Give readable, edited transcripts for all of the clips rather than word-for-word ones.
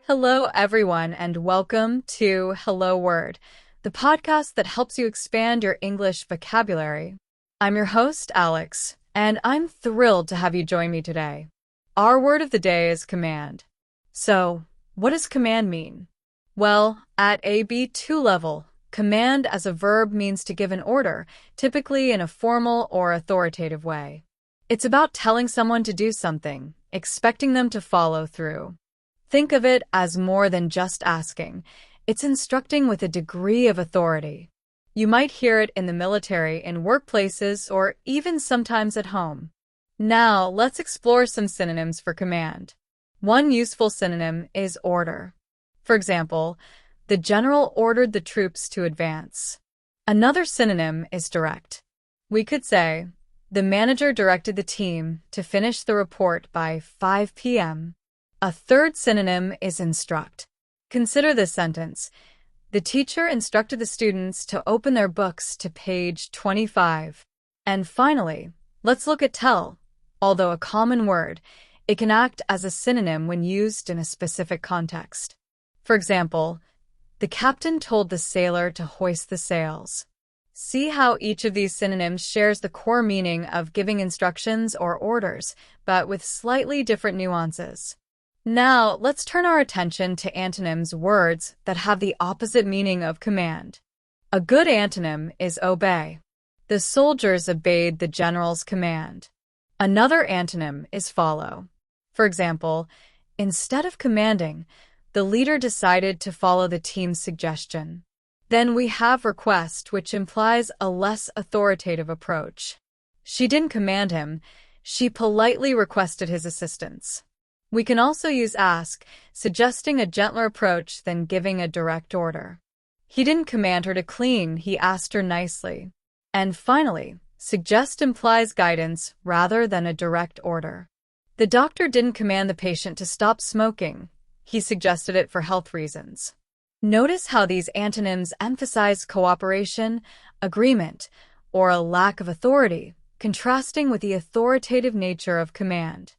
Hello, everyone, and welcome to Hello Word, the podcast that helps you expand your English vocabulary. I'm your host, Alex, and I'm thrilled to have you join me today. Our word of the day is command. So, what does command mean? Well, at a B2 level, command as a verb means to give an order, typically in a formal or authoritative way. It's about telling someone to do something, expecting them to follow through. Think of it as more than just asking. It's instructing with a degree of authority. You might hear it in the military, in workplaces, or even sometimes at home. Now, let's explore some synonyms for command. One useful synonym is order. For example, the general ordered the troops to advance. Another synonym is direct. We could say, the manager directed the team to finish the report by 5 p.m. A third synonym is instruct. Consider this sentence. The teacher instructed the students to open their books to page 25. And finally, let's look at tell. Although a common word, it can act as a synonym when used in a specific context. For example, the captain told the sailor to hoist the sails. See how each of these synonyms shares the core meaning of giving instructions or orders, but with slightly different nuances. Now, let's turn our attention to antonyms, words that have the opposite meaning of command. A good antonym is obey. The soldiers obeyed the general's command. Another antonym is follow. For example, instead of commanding, the leader decided to follow the team's suggestion. Then we have request, which implies a less authoritative approach. She didn't command him, she politely requested his assistance. We can also use ask, suggesting a gentler approach than giving a direct order. He didn't command her to clean, he asked her nicely. And finally, suggest implies guidance rather than a direct order. The doctor didn't command the patient to stop smoking, he suggested it for health reasons. Notice how these antonyms emphasize cooperation, agreement, or a lack of authority, contrasting with the authoritative nature of command.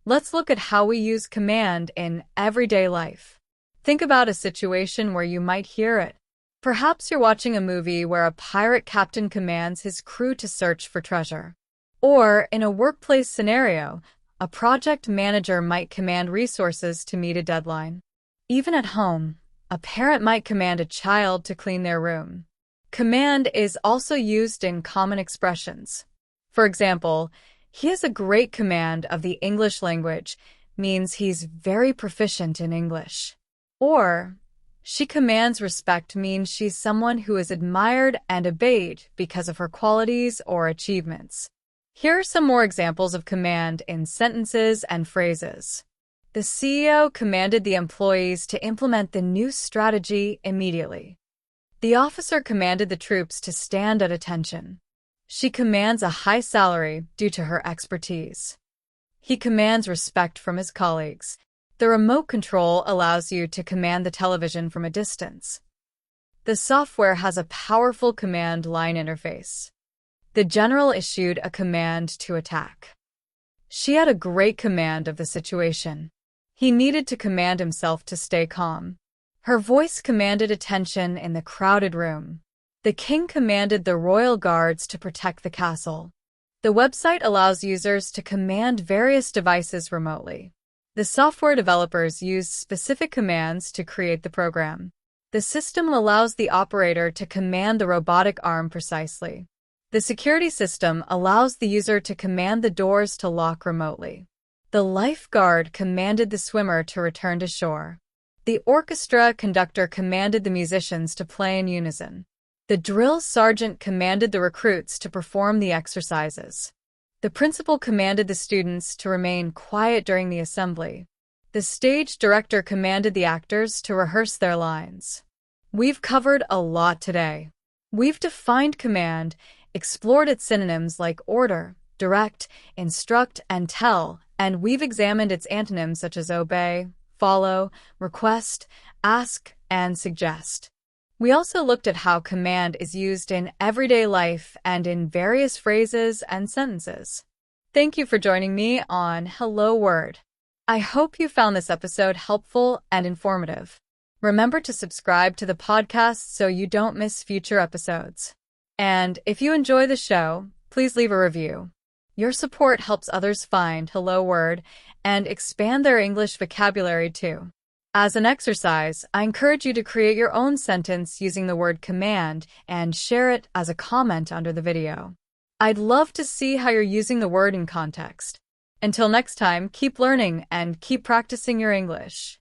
Let's look at how we use command in everyday life. Think about a situation where you might hear it. Perhaps you're watching a movie where a pirate captain commands his crew to search for treasure. Or, in a workplace scenario, a project manager might command resources to meet a deadline. Even at home, a parent might command a child to clean their room. Command is also used in common expressions. For example, he has a great command of the English language, means he's very proficient in English. Or, she commands respect means she's someone who is admired and obeyed because of her qualities or achievements. Here are some more examples of command in sentences and phrases. The CEO commanded the employees to implement the new strategy immediately. The officer commanded the troops to stand at attention. She commands a high salary due to her expertise. He commands respect from his colleagues. The remote control allows you to command the television from a distance. The software has a powerful command line interface. The general issued a command to attack. She had a great command of the situation. He needed to command himself to stay calm. Her voice commanded attention in the crowded room. The king commanded the royal guards to protect the castle. The website allows users to command various devices remotely. The software developers use specific commands to create the program. The system allows the operator to command the robotic arm precisely. The security system allows the user to command the doors to lock remotely. The lifeguard commanded the swimmer to return to shore. The orchestra conductor commanded the musicians to play in unison. The drill sergeant commanded the recruits to perform the exercises. The principal commanded the students to remain quiet during the assembly. The stage director commanded the actors to rehearse their lines. We've covered a lot today. We've defined command, explored its synonyms like order, direct, instruct, and tell, and we've examined its antonyms such as obey, follow, request, ask, and suggest. We also looked at how command is used in everyday life and in various phrases and sentences. Thank you for joining me on Hello Word. I hope you found this episode helpful and informative. Remember to subscribe to the podcast so you don't miss future episodes. And if you enjoy the show, please leave a review. Your support helps others find Hello Word and expand their English vocabulary too. As an exercise, I encourage you to create your own sentence using the word command and share it as a comment under the video. I'd love to see how you're using the word in context. Until next time, keep learning and keep practicing your English.